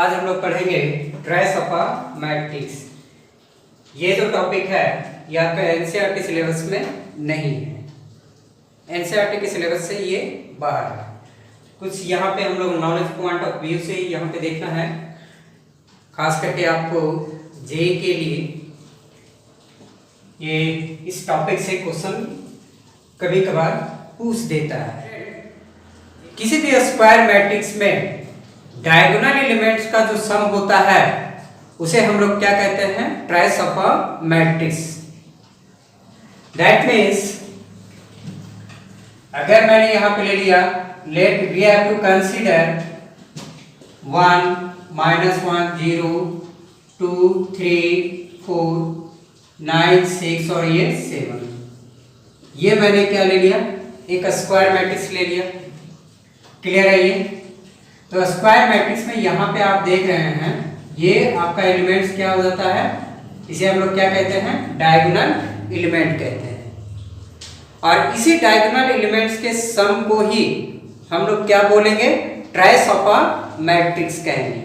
आज हम लोग पढ़ेंगे ट्रेस ऑफ अ मैट्रिक्स। ये जो टॉपिक है ये आपका एनसीईआरटी सिलेबस में नहीं है, एनसीईआरटी के सिलेबस से ये बाहर है। कुछ यहाँ पे हम लोग नॉलेज पॉइंट ऑफ व्यू से यहाँ पे देखना है, खास करके आपको जेईई के लिए ये इस टॉपिक से क्वेश्चन कभी कभार पूछ देता है। किसी भी स्क्वायर मैट्रिक्स में डायगोनल एलिमेंट्स का जो सम होता है उसे हम लोग क्या कहते हैं? Trace of a matrix. That means अगर मैंने यहां पे ले लिया, let we have to consider 1 -1 0 2 3 4 9 6 और ये 7, ये मैंने क्या ले लिया? एक स्क्वायर मैट्रिक्स ले लिया। क्लियर है? ये तो स्क्वायर मैट्रिक्स में यहाँ पे आप देख रहे हैं ये आपका एलिमेंट्स क्या हो जाता है, इसे हम लोग क्या कहते हैं? डायगोनल एलिमेंट कहते हैं। और इसी डायगोनल एलिमेंट्स के सम को ही हम लोग क्या बोलेंगे? ट्रेस ऑफ अ मैट्रिक्स कहेंगे।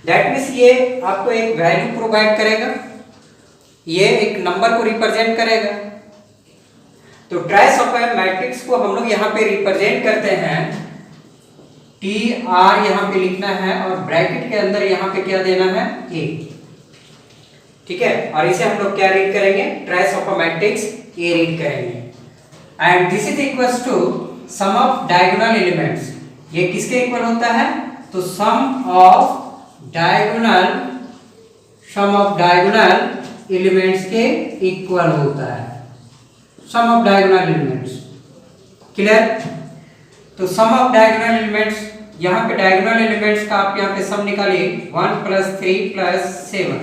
दैट मीन्स ये आपको एक वैल्यू प्रोवाइड करेगा, ये एक नंबर को रिप्रेजेंट करेगा। तो ट्रेस ऑफ अ मैट्रिक्स को हम लोग यहाँ पे रिप्रेजेंट करते हैं, टी आर यहाँ पे लिखना है और ब्रैकेट के अंदर यहाँ पे क्या देना है? ए। ठीक है, और इसे हम लोग क्या रीड करेंगे? Trace of a matrix A read करेंगे। And this is equals to sum of diagonal elements. ये किसके इक्वल होता है? तो सम ऑफ डायगोनल एलिमेंट्स के इक्वल होता है। Sum of diagonal elements. Clear? तो सम ऑफ डायगोनल एलिमेंट्स, यहाँ पे डायगोनल एलिमेंट्स का आप यहाँ पे सम निकालिए, 1 + 3 + 7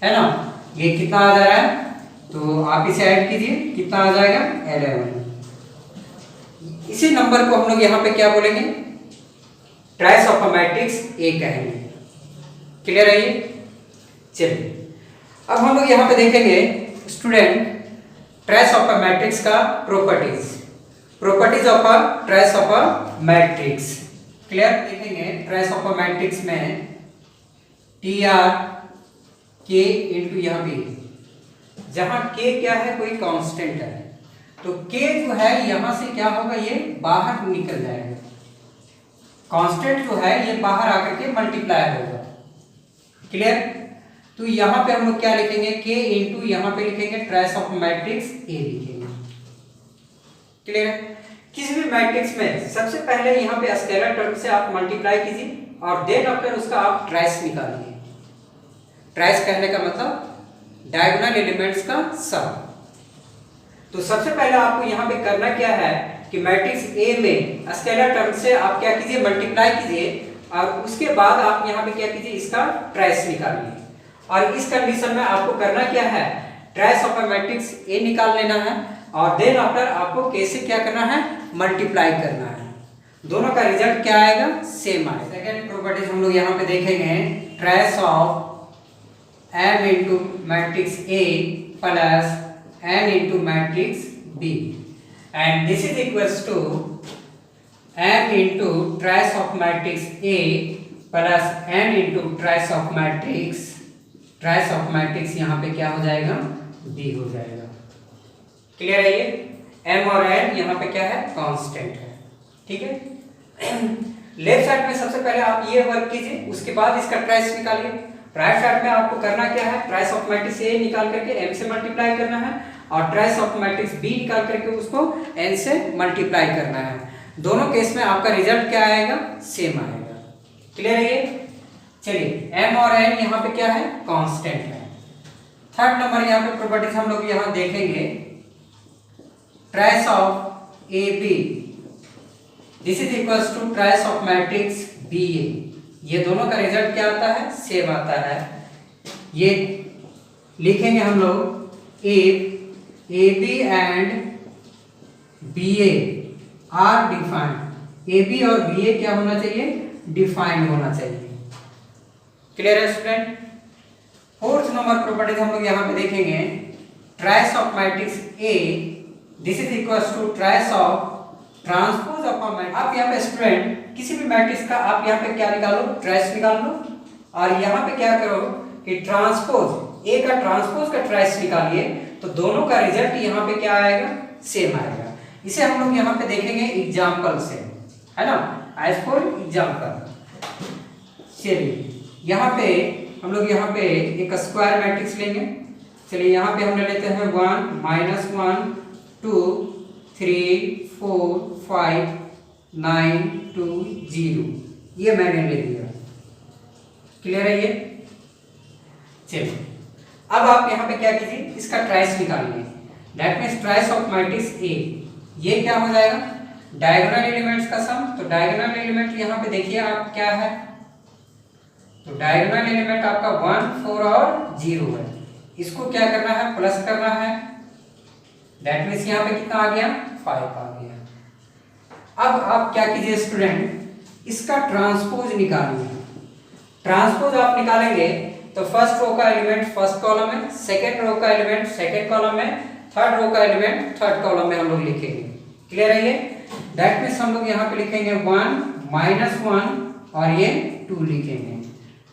है ना। ये कितना आ जा रहा है? तो आप इसे ऐड कीजिए, कितना आ जाएगा? 11। इसी नंबर को हम लोग यहाँ पे क्या बोलेंगे? ट्रेस ऑफ अ मैट्रिक्स ए कहेंगे। क्लियर है? ये चलिए अब हम लोग यहाँ पे देखेंगे student trace of a matrix का properties of a trace of a matrix. Clear? देखेंगे ट्रेस ऑफ अ मैट्रिक्स में टी आर के इंटू यहाँ पे, जहां के क्या है? कोई कांस्टेंट है, तो के जो है यहां से क्या होगा? ये बाहर निकल जाएगा। कांस्टेंट जो है ये बाहर आकर के मल्टीप्लाई होगा। क्लियर? तो यहां पे हम लोग क्या लिखेंगे? के इंटू यहाँ पे लिखेंगे ट्रेस ऑफ मैट्रिक्स ए लिखेंगे। क्लियर? किसी भी मैट्रिक्स में सबसे पहले यहाँ पे स्केलर टर्म से आप मल्टीप्लाई कीजिए और देन आफ्टर उसका आप ट्रेस निकालिए। ट्रेस कहने का मतलब डायगोनल एलिमेंट्स का सम। तो सबसे पहले आपको यहाँ पे करना क्या है कि मैट्रिक्स ए में स्केलर टर्म से आप क्या कीजिए? मल्टीप्लाई कीजिए और उसके बाद आप यहाँ पे क्या कीजिए? इसका ट्रेस निकालिए। और इस कंडीशन में आपको करना क्या है? ट्रेस ऑफ अ मैट्रिक्स ए निकाल लेना है और देन आफ्टर आपको कैसे क्या करना है? मल्टीप्लाई करना है। दोनों का रिजल्ट क्या आएगा? सेम आएगा। सेकंड प्रॉपर्टीज हम लोग यहाँ पे देखेंगे, trace of m into matrix A plus n into matrix B and this is equals to m into trace of matrix A plus n into trace of matrix यहाँ पे क्या हो जाएगा? b हो जाएगा। क्लियर है? ये m और n यहाँ पे क्या है? कांस्टेंट है। ठीक है? लेफ्ट साइड में सबसे पहले आप ये वर्क कीजिए, उसके बाद इसका ट्रेस निकालिए। राइट साइड में आपको करना क्या है? ट्रेस ऑफ मैट्रिक्स ए निकाल करके m से मल्टीप्लाई करना है और ट्रेस ऑफ मैट्रिक्स b निकाल करके उसको n से मल्टीप्लाई करना है। दोनों केस में आपका रिजल्ट क्या आएगा? सेम आएगा। क्लियर है? ये चलिए m और n यहाँ पे क्या है? कांस्टेंट है। थर्ड नंबर यहाँ पे प्रॉपर्टीज हम लोग यहाँ देखेंगे, trace of A B this is equals to trace of matrix B A. ये दोनों का रिजल्ट क्या आता है? सेम आता है। ये लिखेंगे हम लोग, if A B and B A are defined. A B और बी ए क्या होना चाहिए? डिफाइंड होना चाहिए। क्लियर है स्टूडेंट? फोर्थ नंबर प्रॉपर्टीज हम लोग यहाँ पे देखेंगे, trace of matrix A this is equals to trace of transpose of a matrix. आप यहाँ पे स्टूडेंट किसी भी मैट्रिक्स का आप यहाँ पे क्या निकालो? ट्रेस निकाल लो। और यहाँ पे क्या करो कि ट्रांसपोज ए का ट्रांसपोज का ट्रेस निकालिए, तो दोनों का रिजल्ट यहाँ पे क्या आएगा, सेम आएगा। इसे हम लोग यहाँ पे देखेंगे एग्जाम्पल से, है ना, एज फॉर एग्जाम्पल। चलिए यहाँ पे हम लोग यहाँ पे एक स्क्वायर मैट्रिक्स लेंगे। चलिए यहाँ पे हम ले लेते हैं 1 -1 2 3 4 5 9 2 0, ये मैंने ले लिया। क्लियर है ये? चलिए अब आप यहाँ पे क्या कीजिए, इसका ट्राइस निकालिए। दैट मीन्स ट्राइस ऑफ मैट्रिक्स ए, ये क्या हो जाएगा, डायगोनल एलिमेंट्स का सम। तो डायगोनल एलिमेंट यहाँ पे देखिए आप क्या है, तो डायगोनल एलिमेंट आपका 1 4 और 0 है। इसको क्या करना है, प्लस करना है। दैट मीन्स यहाँ पे कितना आ गया, 5 आ गया। अब आप क्या कीजिए स्टूडेंट, इसका ट्रांसपोज निकालिए। ट्रांसपोज आप निकालेंगे तो फर्स्ट रो का एलिमेंट फर्स्ट कॉलम में, सेकंड रो का एलिमेंट सेकंड कॉलम में, थर्ड रो का एलिमेंट थर्ड कॉलम में हम लोग लिखेंगे। क्लियर है ये? दैट मीन्स हम लोग यहाँ पे लिखेंगे 1 -1 और ये 2 लिखेंगे।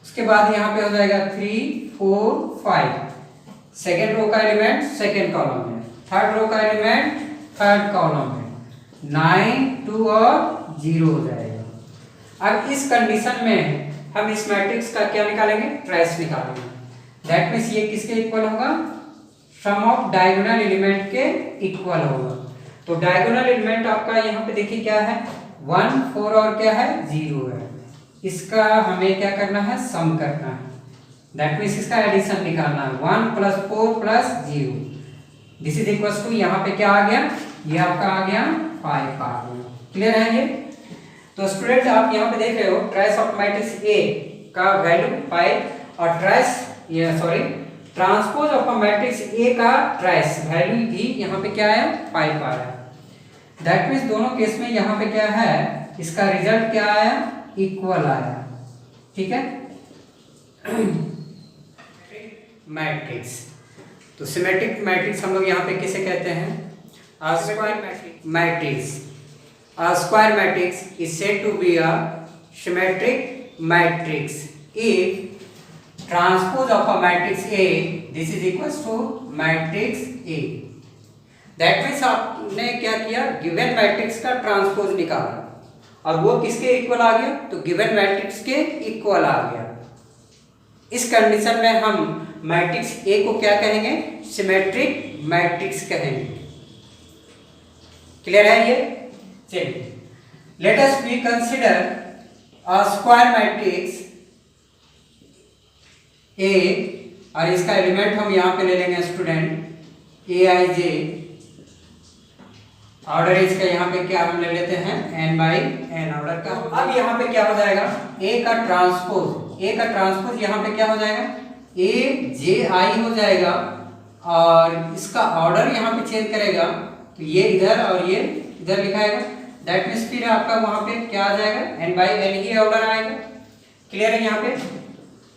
उसके बाद यहाँ पे हो जाएगा 3 4 5, सेकेंड रो का एलिमेंट सेकेंड कॉलम में, थर्ड रो का एलिमेंट थर्ड कॉलम में, 9 2 और 0 हो जाएगा। अब इस कंडीशन में हम इस मैट्रिक्स का क्या निकालेंगे, ट्रेस निकालेंगे। दैट मीन्स ये किसके इक्वल होगा, सम ऑफ डायगोनल एलिमेंट के इक्वल होगा। तो डायगोनल एलिमेंट आपका यहाँ पे देखिए क्या है, 1 4 और क्या है, 0 है। इसका हमें क्या करना है, सम करना है। दैट मीन्स इसका एडिशन निकालना है, 1 + 4 + 0, दिस इज इक्वल टू यहाँ पे क्या आ गया, ये आपका आ गया 5 आ गया। क्लियर है ये? तो स्टूडेंट आप यहाँ पे देख रहे हो ट्रेस ऑफ मैट्रिक्स ए का वैल्यू 5 और ट्रांसपोज ऑफ मैट्रिक्स ए का ट्रेस वैल्यू भी यहाँ पे क्या है, 5 आ रहा है। दैट मीन्स दोनों केस में यहाँ पे क्या है, इसका रिजल्ट क्या आया, इक्वल आया। ठीक है? मैट्रिक्स, तो सिमेट्रिक मैट्रिक्स हम लोग यहाँ पे किसे कहते हैं, matrix. A square matrix is said to be a symmetric matrix if transpose of a matrix A, this is equals to matrix A. That means आपने क्या किया, गिवन मैट्रिक्स का ट्रांसपोज निकाला और वो किसके इक्वल आ गया, तो गिवन मैट्रिक्स के इक्वल आ गया। इस कंडीशन में हम मैट्रिक्स ए को क्या कहेंगे, सिमेट्रिक मैट्रिक्स कहेंगे। क्लियर है ये? चलिए, let us B consider a square matrix A और इसका एलिमेंट हम यहाँ पे ले लेंगे स्टूडेंट Aij, ऑर्डर इसका यहाँ पे क्या हम ले लेते हैं n/n ऑर्डर का। अब यहाँ पे क्या हो जाएगा, ए का ट्रांसपोज यहाँ पे क्या हो जाएगा, Aj हो जाएगा और इसका ऑर्डर यहाँ पे चेंज करेगा, तो ये इधर और ये इधर लिखाएगा। दैट मीन्स फिर आपका वहां पे क्या आ जाएगा, n/n ही ऑर्डर आएगा। क्लियर है यहाँ पे,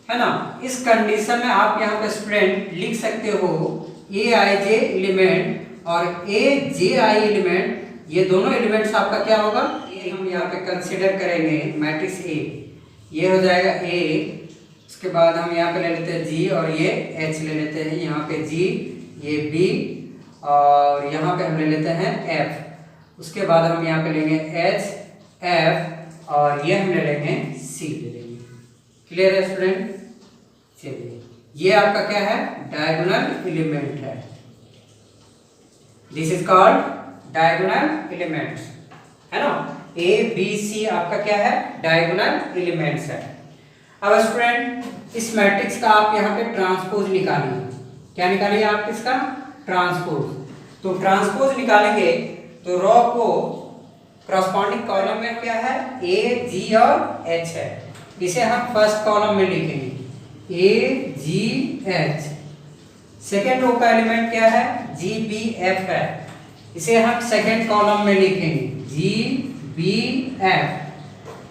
है ना? इस कंडीशन में आप यहाँ पे स्टूडेंट लिख सकते हो Aij एलिमेंट और Aj एलिमेंट, ये दोनों एलिमेंट्स आपका क्या होगा, ये हम यहाँ पे कंसीडर करेंगे मैट्रिक्स ए। ये हो जाएगा A, उसके बाद हम यहाँ पे ले लेते हैं G और ये H ले लेते हैं, यहाँ पे G, ये B और यहाँ पे हम ले लेते हैं F। उसके बाद हम यहाँ पे लेंगे H F और ये हम ले लेंगे C ले लेंगे। क्लियर है स्टूडेंट? चलिए, ये आपका क्या है, डायगोनल एलिमेंट है। This is called diagonal elements, है ना? A B C आपका क्या है, डायगोनल एलिमेंट्स है। अब स्टूडेंट इस मैट्रिक्स का आप यहाँ पे ट्रांसपोज निकालिए। क्या निकालिए आप इसका, ट्रांसपोज। तो ट्रांसपोज निकालेंगे तो रो को करस्पॉन्डिंग कॉलम में क्या है, A G और H है। इसे हम फर्स्ट कॉलम में लिखेंगे A G H। Second row का एलिमेंट क्या है, G B F है। इसे हम सेकेंड कॉलम में लिखेंगे G B F।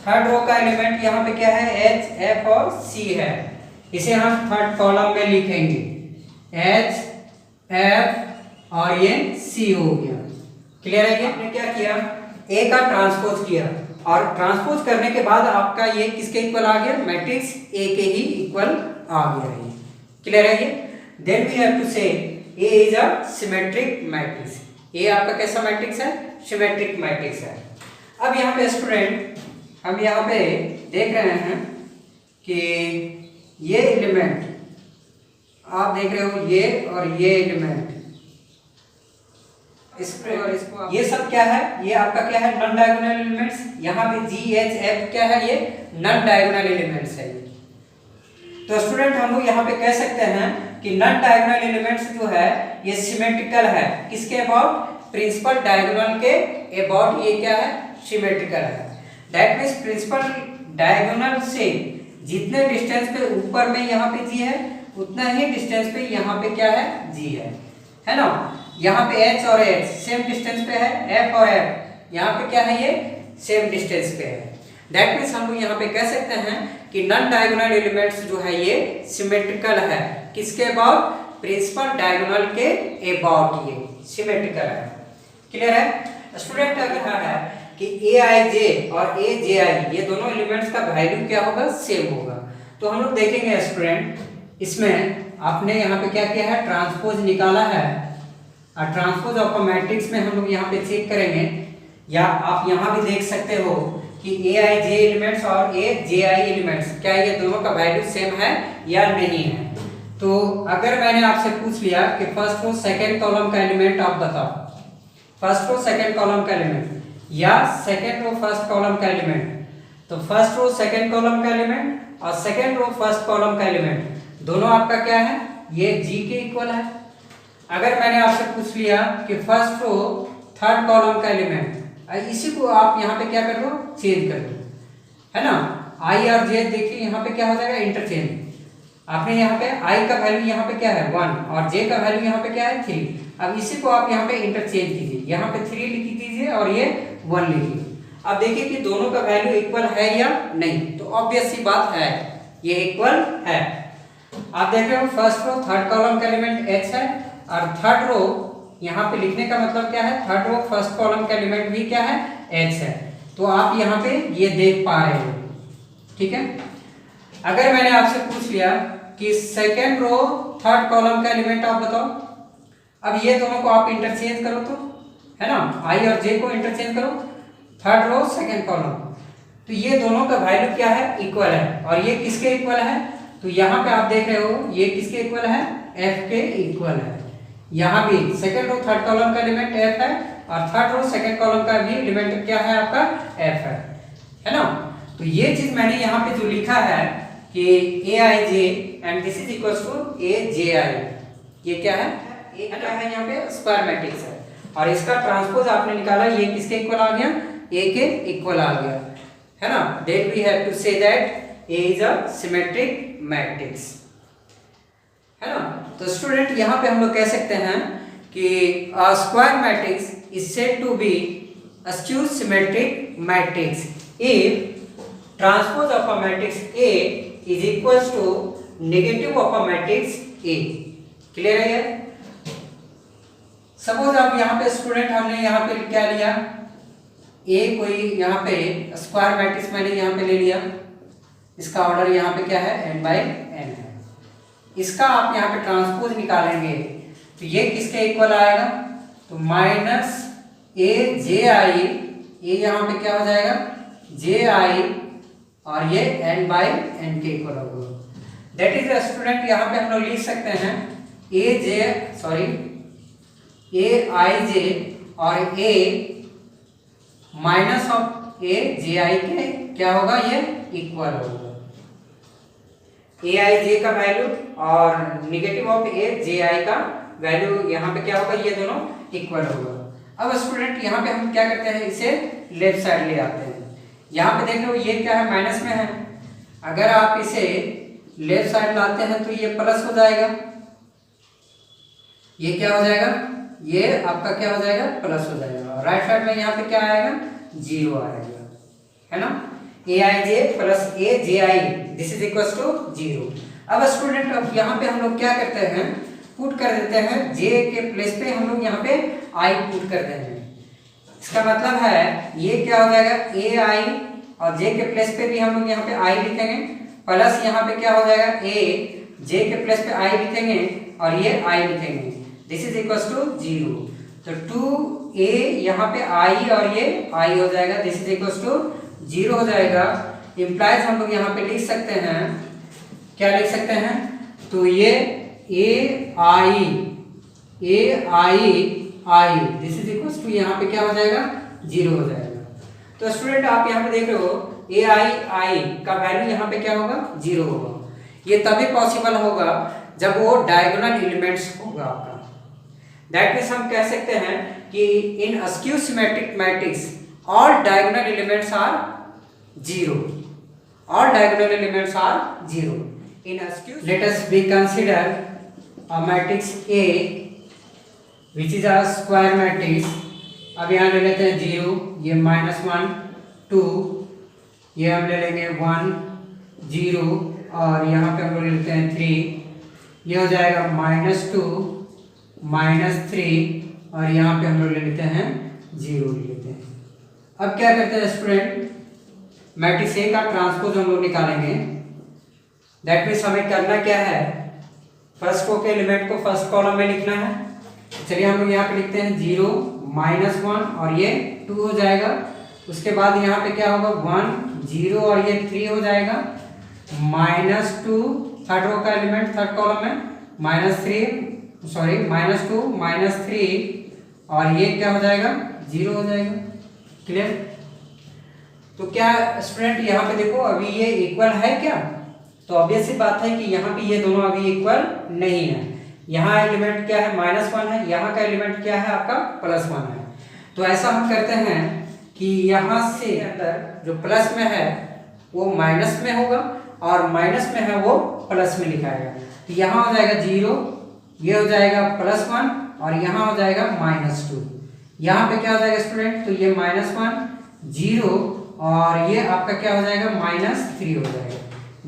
Third row का एलिमेंट यहाँ पे क्या है, H F और C है। इसे हम थर्ड कॉलम में लिखेंगे H F और ये C हो गया। क्लियर है? ये आपने क्या किया, A का ट्रांसपोज किया और ट्रांसपोज करने के बाद आपका ये किसके इक्वल आ गया, मैट्रिक्स ए के ही इक्वल आ गया है। क्लियर है ये? देन वी हैव टू से ए इज अ सिमेट्रिक मैट्रिक्स। ए आपका कैसा मैट्रिक्स है, सिमेट्रिक मैट्रिक्स है। अब यहाँ पे स्टूडेंट हम यहाँ पे देख रहे हैं कि ये एलिमेंट आप देख रहे हो, ये और ये एलिमेंट, इसको और इसको, ये सब क्या है, ये आपका क्या है, नॉन डायगोनल एलिमेंट्स। यहाँ पे जी एच एफ क्या है, ये नॉन डायगोनल एलिमेंट्स है। तो स्टूडेंट हम लोग यहाँ पे कह सकते हैं कि नॉन डायगोनल एलिमेंट्स जो है ये सिमेट्रिकल है। किसके अबाउट, प्रिंसिपल डायगोनल के अबाउट ये क्या है, सिमेट्रिकल है। दैट मीन्स प्रिंसिपल डायगोनल से जितने डिस्टेंस पे ऊपर में यहाँ पे जी है उतना ही डिस्टेंस पे यहाँ पे क्या है, जी है ना। यहाँ पे h और h सेम डिस्टेंस पे है, f और f यहाँ पे क्या है, ये सेम डिस्टेंस पे है। दैट मीन्स हम लोग यहाँ पे कह सकते हैं कि नॉन डायगोनल एलिमेंट्स जो है ये सिमेट्रिकल है। किसके अबाउट, प्रिंसिपल डायगोनल के अबाउट ये सिमेट्रिकल है। क्लियर है स्टूडेंट? अगर है कि ए आई जे और ए जे आई ये दोनों एलिमेंट्स का वैल्यू क्या होगा, सेम होगा। तो हम लोग देखेंगे स्टूडेंट, इसमें आपने यहाँ पे क्या किया है, ट्रांसपोज निकाला है। और ट्रांसपोज ऑफ मैट्रिक्स में हम लोग यहाँ पे चेक करेंगे, या आप यहाँ भी देख सकते हो कि ए आई जे एलिमेंट्स और ए जे आई एलिमेंट्स क्या ये दोनों का वैल्यू सेम है या नहीं है। तो अगर मैंने आपसे पूछ लिया कि फर्स्ट रो सेकेंड कॉलम का एलिमेंट आप बताओ, फर्स्ट रो सेकेंड कॉलम का एलिमेंट या सेकेंड रो फर्स्ट कॉलम का एलिमेंट, तो फर्स्ट रो सेकेंड कॉलम का एलिमेंट और सेकेंड रो फर्स्ट कॉलम का एलिमेंट दोनों आपका क्या है, ये जी के इक्वल है। अगर मैंने आपसे पूछ लिया कि फर्स्ट रो थर्ड कॉलम का एलिमेंट, इसी को आप यहाँ पे क्या कर दो, चेंज कर दो, है ना। आई और जे देखिए यहाँ पे क्या हो जाएगा, इंटरचेंज। आपने यहाँ पे आई का वैल्यू यहाँ पे क्या है 1 और जे का वैल्यू यहाँ पे क्या है 3। अब इसी को आप यहाँ पे इंटरचेंज कीजिए, यहाँ पे 3 लिख दीजिए और ये 1 लिखिए। अब देखिए कि दोनों का वैल्यू इक्वल है या नहीं, तो ऑब्वियस सी बात है ये इक्वल है। आप देख रहे हो फर्स्ट रो थर्ड कॉलम का एलिमेंट h है और थर्ड रो यहाँ पे लिखने का मतलब क्या है, थर्ड रो फर्स्ट कॉलम का एलिमेंट भी क्या है, h है। तो आप यहाँ पे ये देख पा रहे हो, ठीक है। अगर मैंने आपसे पूछ लिया कि सेकेंड रो थर्ड कॉलम का एलिमेंट आप बताओ, अब ये दोनों को आप इंटरचेंज करो तो, है ना, आई और जे को इंटरचेंज करो, थर्ड रो सेकेंड कॉलम, तो ये दोनों का वैल्यू क्या है, इक्वल है। और ये किसके इक्वल है, तो यहाँ पे आप देख रहे हो ये किसके इक्वल है, f के इक्वल है। यहाँ भी सेकेंड रो थर्ड कॉलम का एलिमेंट f है और थर्ड रो सेकेंड कॉलम का भी एलिमेंट क्या है आपका, f है ना। तो ये चीज मैंने यहाँ पे जो लिखा है कि A I J and this is equal to A J I, ये क्या है, ये क्या है, यहाँ पे स्क्वायर मैट्रिक्स है। और इसका ट्रांसपोज आपने निकाला, ये किसके इक्वल आ गया, ए के इक्वल आ गया, है ना। Then we have to say that A is a symmetric matrix, है ना। तो स्टूडेंट यहाँ पे हम लोग कह सकते हैं कि square matrix is said to be a skew symmetric matrix if transpose of a matrix A is equals to negative of a matrix A। Clear है ये? सपोज आप यहाँ पे स्टूडेंट हमने यहाँ पे क्या लिया, ए कोई यहाँ पे स्क्वायर मैट्रिक्स मैंने यहाँ पे ले लिया, इसका ऑर्डर यहाँ पे क्या है, n बाई n है। इसका आप यहाँ पे ट्रांसपोज निकालेंगे तो ये किसके इक्वल आएगा, तो माइनस ए जे आई, ये यहाँ पे क्या हो जाएगा, जे आई और ये n बाई n के इक्वल होगा। दैट इज स्टूडेंट यहाँ पे हम लोग लिख सकते हैं ए जे सॉरी ए आई जे और ए माइनस ऑफ ए जे आई के क्या होगा, ये इक्वल होगा। ए आई जे का वैल्यू और निगेटिव ऑफ ए जे आई का वैल्यू यहाँ पे क्या होगा, ये दोनों इक्वल होगा। अब स्टूडेंट यहाँ पे हम क्या करते हैं, इसे लेफ्ट साइड ले आते हैं। यहाँ पे देख लो ये क्या है, माइनस में है, अगर आप इसे लेफ्ट साइड लाते हैं तो ये प्लस हो जाएगा, ये क्या हो जाएगा, ये आपका क्या हो जाएगा, प्लस हो जाएगा। और राइट साइड में यहाँ पे क्या आएगा, 0 आएगा, है ना। A I J plus A J I this is equal to 0। अब स्टूडेंट अब यहाँ पे हम लोग क्या करते हैं, पुट कर देते हैं जे के प्लेस पे हम लोग यहाँ पे आई पुट कर देते हैं। इसका मतलब है ये क्या हो जाएगा ए आई, और जे के प्लेस पे भी हम लोग यहाँ पे आई लिखेंगे, प्लस यहाँ पे क्या हो जाएगा ए, जे के प्लेस पे आई लिखेंगे और ये आई लिखेंगे, दिस इज इक्वल टू 0। तो 2a यहाँ पे आई और ये आई हो जाएगा, दिस इज इक्वल टू 0 हो जाएगा। इम्प्लाइज हम लोग यहाँ पे लिख सकते हैं, क्या लिख सकते हैं, तो ये ए आई आई, दिस इज इक्वल टू यहाँ पे क्या हो जाएगा 0 हो जाएगा। तो स्टूडेंट आप यहाँ पे देख रहे हो ए आई का वैल्यू यहाँ पे क्या होगा 0 होगा। ये तभी पॉसिबल होगा जब वो डायगोनल एलिमेंट्स होगा आपका। दैट मीन्स हम कह सकते हैं कि in a skew symmetric matrix all diagonal elements are 0, all diagonal elements are 0 in askew. Let us be consider a matrix A which is a square matrix. अब यहाँ ले लेते हैं 0, ये -1 2, ये हम ले लेंगे 1 0, और यहाँ पे हम लोग ले लेते हैं 3, ये हो जाएगा -2 -3, और यहाँ पे हम लोग ले लेते हैं 0 ले लेते हैं। अब क्या करते हैं स्टूडेंट, मैट्रिक्स ए का ट्रांसपोज हम लोग निकालेंगे। दैट मीन्स हमें करना क्या है, फर्स्ट रो के एलिमेंट को फर्स्ट कॉलम में लिखना है। चलिए हम लोग यहाँ पे लिखते हैं 0 -1 और ये 2 हो जाएगा। उसके बाद यहाँ पे क्या होगा 1 0 और ये 3 हो जाएगा, -2 थर्ड रो का एलिमेंट थर्ड कॉलम में -2 -3 और ये क्या हो जाएगा 0 हो जाएगा। क्लियर? तो क्या स्टूडेंट यहाँ पे देखो अभी ये इक्वल है क्या, तो ऑब्वियस सी बात है कि यहाँ पे ये दोनों अभी इक्वल नहीं है। यहाँ एलिमेंट क्या है -1 है, यहाँ का एलिमेंट क्या है आपका +1 है। तो ऐसा हम करते हैं कि यहाँ से अंदर जो प्लस में है वो माइनस में होगा और माइनस में है वो प्लस में लिखाएगा। तो यहाँ हो जाएगा 0, ये हो जाएगा +1 और यहाँ हो जाएगा -2। यहाँ पे क्या हो जाएगा स्टूडेंट, तो ये -1 0 और ये आपका क्या हो जाएगा -3 हो जाएगा।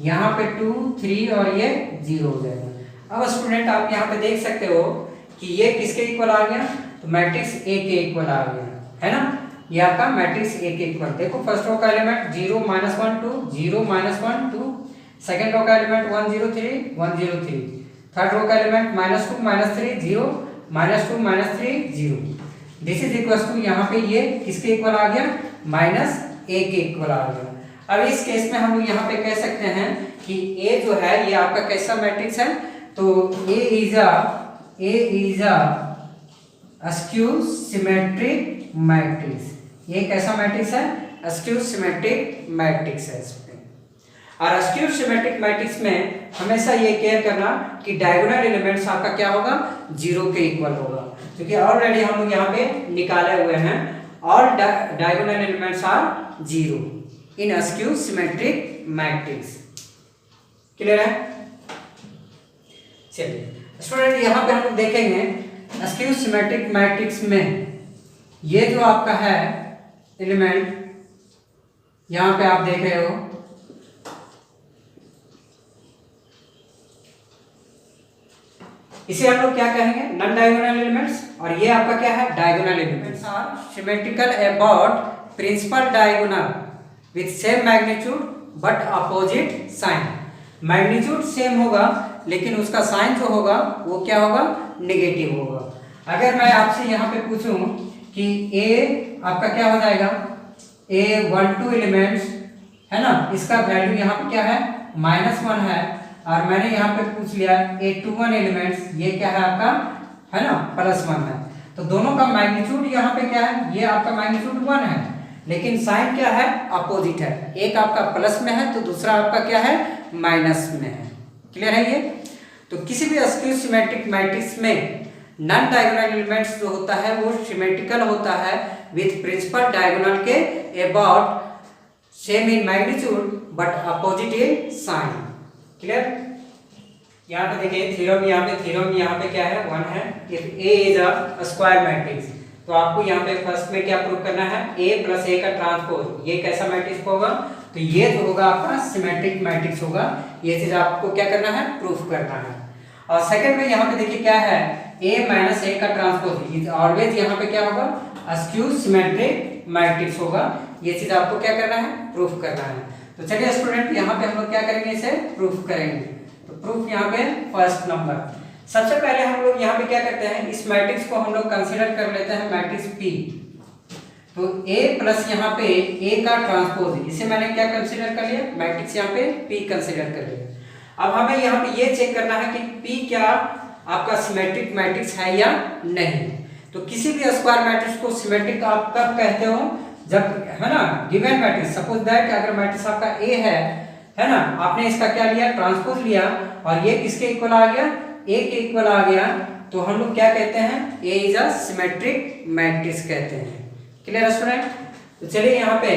यहाँ पे 2 3 और ये 0 हो जाएगा। अब स्टूडेंट आप यहाँ पे देख सकते हो कि ये किसके इक्वल आ गया, तो मैट्रिक्स ए के इक्वल आ गया है ना। ये आपका मैट्रिक्स ए के इक्वल, देखो फर्स्ट रो का एलिमेंट 0 -1 2 0 -1 2, सेकंड रो का एलिमेंट 1 0 3 1 0 3, थर्ड रो का element -2 -3 0 -2 -3 0, this is equal to यहाँ पे ये किसके इक्वल आ गया -a के इक्वल आ गया। अब इस केस में हम लोग यहाँ पे कह सकते हैं कि a जो है ये आपका कैसा मैट्रिक्स है, तो a is a askew symmetric matrix. ये कैसा मैट्रिक्स है, अस्क्यू सिमेट्रिक मैट्रिक्स है इसमें। और अस्क्यू सिमेट्रिक मैट्रिक्स में हमेशा ये केयर करना कि डायगोनल एलिमेंट्स आपका क्या होगा 0 के इक्वल होगा, क्योंकि ऑलरेडी हम लोग यहाँ पे निकाले हुए हैं all diagonal elements are 0 in askew symmetric matrix। Clear है? चलिए स्टूडेंट यहाँ पे हम लोग देखेंगे askew symmetric matrix में ये जो आपका है एलिमेंट, यहाँ पे आप देख रहे हो इसे हम लोग क्या कहेंगे, नॉन डायगोनल एलिमेंट्स, और ये आपका क्या है diagonal elements are symmetrical about principal diagonal with same magnitude but opposite sign. Magnitude same होगा लेकिन उसका साइन जो होगा वो क्या होगा नेगेटिव होगा। अगर मैं आपसे यहाँ पे पूछूं कि ए आपका क्या हो जाएगा, A12 एलिमेंट्स है ना, इसका वैल्यू यहाँ पे क्या है -1 है, और मैंने यहाँ पे पूछ लिया A21 एलिमेंट्स, ये क्या है आपका है ना +1 है, तो दोनों का मैग्नीट्यूड यहाँ पे क्या है, ये आपका मैग्नीट्यूड 1 है लेकिन साइन क्या है अपोजिट है, एक आपका प्लस में है तो दूसरा आपका क्या है माइनस में है। क्लियर है ये? तो किसी भी अस्क्यू सिमेट्रिक मैट्रिक्स में नॉन डायगोनल एलिमेंट्स जो होता है वो सिमेट्रिकल होता है विथ प्रिंसिपल डायगोनल के about same in magnitude but opposite in sign. Clear? यहाँ पे देखिए थ्योरम यहाँ पे क्या है 1 है। If A is a square matrix, तो आपको यहाँ पे फर्स्ट में क्या प्रूव करना है, A + A का ट्रांसपोज, ये कैसा मैट्रिक्स होगा, तो ये जो होगा आपका सिमेट्रिक मैट्रिक्स होगा। ये चीज आपको क्या करना है प्रूफ करना है। और सेकंड में यहाँ पे देखिए क्या है ए माइनस ए का ट्रांसपोज ऑलवेज यहाँ पे क्या होगा, अस्क्यू सिमेट्रिक मैट्रिक्स होगा। ये चीज आपको क्या करना है, प्रूफ करना है। तो चलिए स्टूडेंट यहाँ पे हम लोग क्या करेंगे, इसे प्रूफ करेंगे। तो प्रूफ यहाँ पे फर्स्ट नंबर, सबसे पहले हम लोग यहाँ पे क्या करते हैं, इस मैट्रिक्स को हम लोग कंसीडर कर लेते हैं मैट्रिक्स P। तो A प्लस यहाँ पे A का ट्रांसपोज, इसे मैंने क्या कंसीडर कर लिया, मैट्रिक्स यहाँ पे P कंसीडर कर लिया। अब हमें यहाँ पे ये चेक करना है कि P क्या आपका सिमेट्रिक मैट्रिक्स है या नहीं। तो किसी भी स्क्वायर मैट्रिक्स को सिमेट्रिक आप कब कहते हो, जब है ना गिवन मैट्रिक्स, सपोज दैट अगर मैट्रिक्स आपका A है ना, आपने इसका क्या लिया, ट्रांसपोज लिया, और ये किसके इक्वल आ गया, A के इक्वल आ गया, तो हम लोग क्या कहते हैं, A is a symmetric matrix कहते हैं। Clear student. तो चलिए यहाँ पे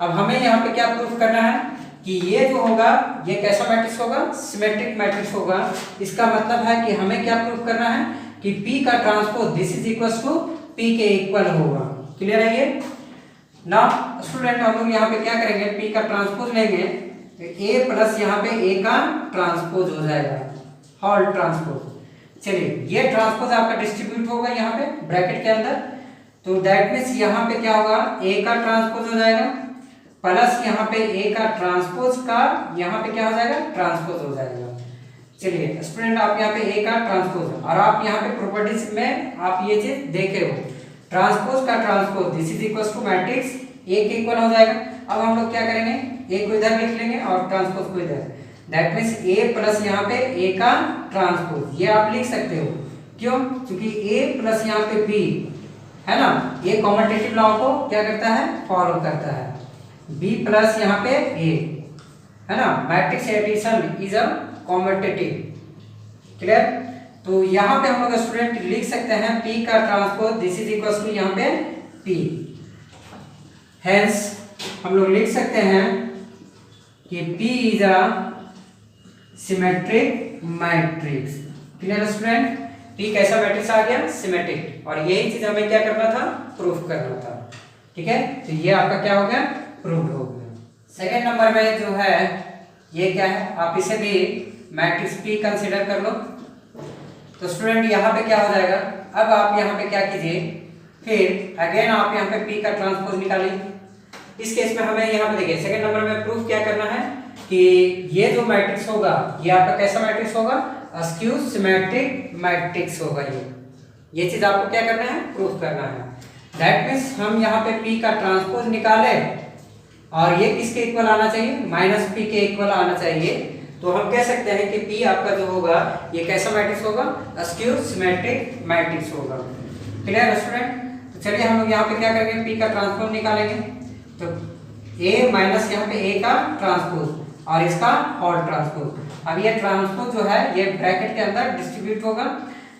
अब हमें यहाँ पे क्या प्रूफ करना है कि ये जो होगा ये कैसा मैट्रिक्स होगा, सिमेट्रिक मैट्रिक्स होगा। इसका मतलब है कि हमें क्या प्रूफ करना है कि P का transpose this is equal to P के इक्वल होगा। क्लियर है ये ना स्टूडेंट। हम लोग यहाँ पे क्या करेंगे, P का ट्रांसपोज लेंगे, A प्लस यहाँ पे A का ट्रांसपोज हो जाएगा, होल ट्रांसपोज। चलिए ये ट्रांसपोज आपका डिस्ट्रीब्यूट होगा यहाँ पे ब्रैकेट के अंदर, तो दैट मीन्स यहाँ पे क्या होगा, A का ट्रांसपोज हो जाएगा प्लस यहाँ पे A का ट्रांसपोज का यहाँ पे क्या हो जाएगा, ट्रांसपोज हो जाएगा। चलिए स्टूडेंट आप यहाँ पे A का ट्रांसपोज, और आप यहाँ पे प्रॉपर्टीज में आप ये चीज देखे हो, ट्रांसपोज का transpose this is equal to matrix A के इक्वल हो जाएगा। अब हम लोग क्या करेंगे, A को इधर लिख लेंगे और ट्रांसपोज को इधर, दैट मीन्स A प्लस यहाँ पे A का ट्रांसपोज, ये आप लिख सकते हो। क्यों, क्योंकि A प्लस यहाँ पे B है ना, ये कॉमटेटिव लॉ को क्या करता है, फॉलो करता है। B प्लस यहाँ पे A है ना, matrix addition is a commutative. Clear. तो यहाँ पे हम लोग स्टूडेंट लिख सकते हैं P का transpose this is equal to यहाँ पे P, हेंस हम लोग लिख सकते हैं कि P is a symmetric matrix. Clear student. P कैसा मैट्रिक्स आ गया, सिमेट्रिक, और यही चीज हमें क्या करना था, प्रूफ करना था। ठीक है, तो ये आपका क्या हो गया, प्रूफ हो गया। सेकेंड नंबर में जो है ये क्या है, आप इसे भी मैट्रिक्स P कंसीडर कर लो। तो स्टूडेंट यहाँ पे क्या हो जाएगा, अब आप यहाँ पे क्या कीजिए, फिर अगेन आप यहाँ पे P का ट्रांसपोज निकालिए। इस केस में हमें यहाँ पे देखिए सेकेंड नंबर में प्रूफ क्या करना है कि ये जो मैट्रिक्स होगा ये आपका कैसा मैट्रिक्स होगा, अस्क्यू सिमेट्रिक मैट्रिक्स होगा। ये चीज आपको क्या करना है, प्रूफ करना है। दैट मीन्स हम यहाँ पे P का ट्रांसपोज निकाले और ये किसके इक्वल आना चाहिए, माइनस P के इक्वल आना चाहिए। तो हम कह सकते हैं कि P आपका जो होगा ये कैसा मैट्रिक्स होगा, अस्क्यू सिमेट्रिक मैट्रिक्स होगा। Clear student. तो चलिए हम लोग यहाँ पे क्या करेंगे, P का ट्रांसपोज निकालेंगे। तो A माइनस यहाँ पे A का ट्रांसपोज और इसका होल ट्रांसपोज। अब ये ट्रांसपोज जो है ये ब्रैकेट के अंदर डिस्ट्रीब्यूट होगा,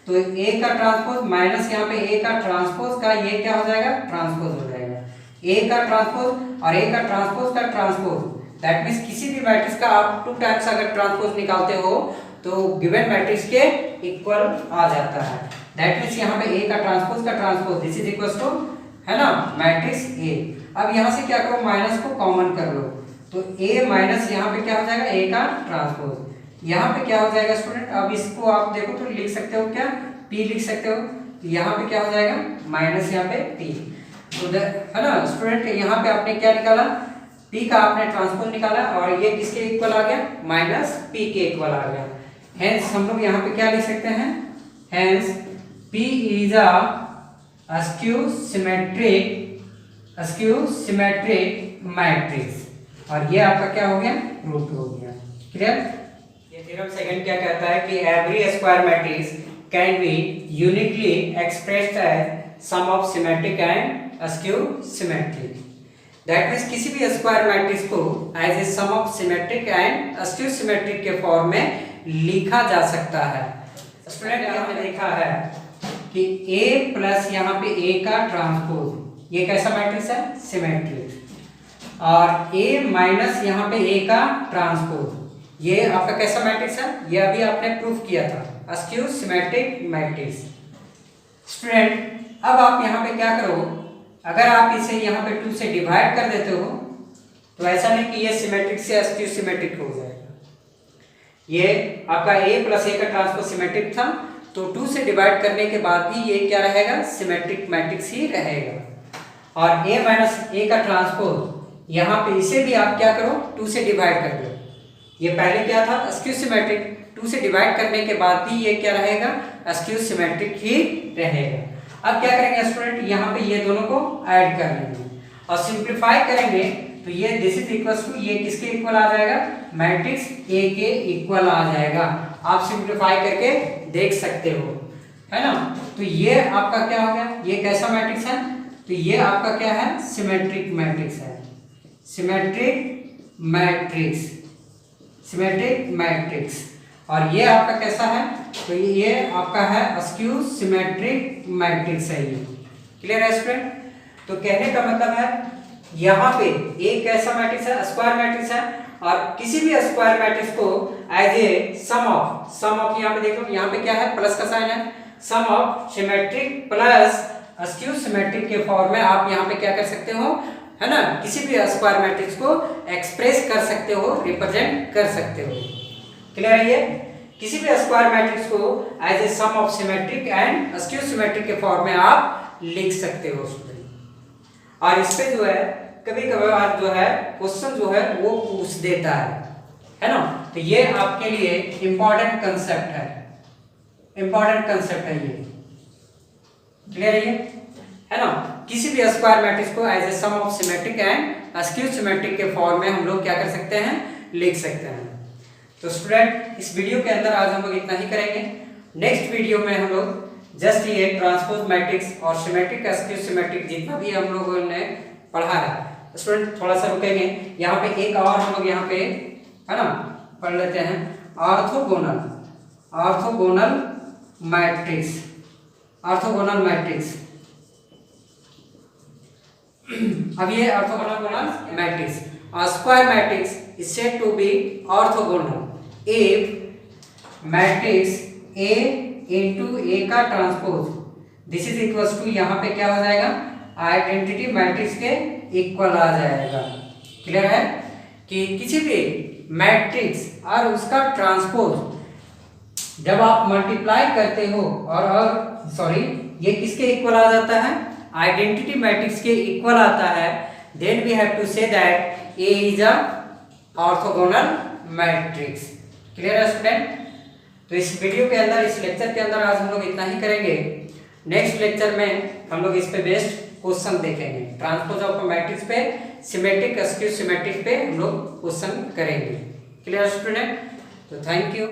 तो A का ट्रांसपोज माइनस यहाँ पे A का ट्रांसपोज का ये क्या हो जाएगा, ट्रांसपोज हो जाएगा। A का ट्रांसपोज और A का ट्रांसपोज का ट्रांसपोज, दैट मीन्स किसी भी मैट्रिक्स का आप 2 टाइम्स अगर ट्रांसपोज निकालते हो तो गिवन मैट्रिक्स के इक्वल आ जाता है। दैट मीन्स यहाँ पे A का transpose this is equal to है ना मैट्रिक्स A। अब यहाँ से क्या करो, माइनस को कॉमन कर लो, तो A माइनस यहाँ पे क्या हो जाएगा, A का ट्रांसपोज। यहाँ पे क्या हो जाएगा स्टूडेंट, अब इसको आप देखो तो लिख सकते हो क्या, P लिख सकते हो। तो यहाँ पे क्या हो जाएगा, माइनस यहाँ पे P। तो है ना स्टूडेंट, यहाँ पे आपने क्या निकाला, P का आपने ट्रांसपोज निकाला और ये किसके इक्वल आ गया, माइनस P के इक्वल आ गया। हेंस हम लोग यहाँ पे क्या लिख सकते हैं, hence P is a askew symmetric matrix, और ये आपका क्या हो गया, प्रूफ हो गया। क्लियर। ये थ्योरम सेकंड क्या कहता है कि every square matrix can be uniquely expressed as sum of symmetric and skew symmetric. That means किसी भी स्क्वायर मैट्रिक्स को as a sum of symmetric and skew symmetric के फॉर्म में लिखा जा सकता है। स्टूडेंट यहाँ पे देखा है कि A प्लस यहाँ पे A का ट्रांसपोज, ये कैसा मैट्रिक्स है, सिमेट्रिक, और A माइनस यहाँ पे A का ट्रांसपोज, ये आपका कैसा मैट्रिक्स है, ये अभी आपने प्रूफ किया था, अस्क्यू सिमेट्रिक मैट्रिक्स। स्टूडेंट अब आप यहाँ पे क्या करो, अगर आप इसे यहाँ पे 2 से डिवाइड कर देते हो तो ऐसा नहीं कि ये सिमेट्रिक से अस्क्यू सिमेट्रिक हो जाएगा। ये आपका A प्लस A का ट्रांसपोज सिमेट्रिक था, तो 2 से डिवाइड करने के बाद भी ये क्या रहेगा, सिमेट्रिक मैट्रिक्स ही रहेगा। और a माइनस ए का ट्रांसपोज यहाँ पे इसे भी आप क्या करो 2 से डिवाइड कर दो। ये पहले क्या था स्क्यू सिमेट्रिक, 2 से डिवाइड करने के बाद भी ये क्या रहेगा स्क्यू सिमेट्रिक ही रहेगा। अब क्या करेंगे स्टूडेंट, यहाँ पे ये दोनों को ऐड कर लेंगे और सिंप्लीफाई करेंगे तो ये दिस इज इक्वल टू ये किसके इक्वल आ जाएगा, मैट्रिक्स ए के इक्वल आ जाएगा। आप सिंप्लीफाई करके देख सकते हो, है ना। तो ये आपका क्या हो गया, ये कैसा मैट्रिक्स है, तो ये आपका क्या है, सिमेट्रिक मैट्रिक्स है, सिमेट्रिक मैट्रिक्स, सिमेट्रिक मैट्रिक्स। और ये आपका कैसा है, तो ये आपका है स्क्यू सिमेट्रिक मैट्रिक्स है ये। क्लियर है स्टूडेंट। तो कहने का मतलब है यहाँ पे एक कैसा मैट्रिक्स है, स्क्वायर मैट्रिक्स है, और किसी भी स्क्वायर मैट्रिक्स को एज ए सम ऑफ यहाँ पे देख लो, यहाँ पे क्या है प्लस का साइन है, sum of symmetric plus skew symmetric के फॉर्म में आप यहाँ पे क्या कर सकते हो, है ना, किसी भी स्क्वायर मैट्रिक्स को एक्सप्रेस कर सकते हो, रिप्रेजेंट कर सकते हो। क्लियर है ये, किसी भी स्क्वायर मैट्रिक्स को as a sum of symmetric and skew symmetric के फॉर्म में आप लिख सकते हो स्टूडेंट। और इस पे जो है कभी कभार जो है क्वेश्चन जो है वो पूछ देता है ना। तो ये आपके लिए इंपॉर्टेंट कंसेप्ट है, इंपॉर्टेंट कंसेप्ट है ये। क्लियर है ना। किसी भी स्क्वायर मैट्रिक्स को as a sum of symmetric and skew symmetric के फॉर्म में हम लोग क्या कर सकते हैं, लिख सकते हैं। तो स्टूडेंट इस वीडियो के अंदर आज हम लोग इतना ही करेंगे। नेक्स्ट वीडियो में हम लोग जस्ट ये ट्रांसपोज मैट्रिक्स और सिमेट्रिक स्क्यू सिमेट्रिक जितना भी हम लोगों ने पढ़ा है स्टूडेंट थोड़ा सा रुकेंगे, यहाँ पे एक और हम लोग यहाँ पे है ना पढ़ लेते हैं, orthogonal, orthogonal matrix, orthogonal matrix. अब ये orthogonal matrix, a square matrix is said to be orthogonal if matrix A into A का transpose this is equal to यहाँ पे क्या हो जाएगा, आइडेंटिटी मैट्रिक्स के इक्वल आ जाएगा। क्लियर है कि किसी भी मैट्रिक्स और उसका ट्रांसपोज जब आप मल्टीप्लाई करते हो और सॉरी ये किसके इक्वल आ जाता है, आइडेंटिटी मैट्रिक्स के इक्वल आता है, then we have to say that A is a orthogonal matrix। Clear है स्टूडेंट। तो इस वीडियो के अंदर, इस लेक्चर के अंदर आज हम लोग इतना ही करेंगे। नेक्स्ट लेक्चर में हम लोग इस पे बेस्ड क्वेश्चन देखेंगे, ट्रांसपोज ऑफ मैट्रिक्स पे, सिमेट्रिक स्क्यू सिमेट्रिक पे हम लोग क्वेश्चन करेंगे। Clear student. तो थैंक यू।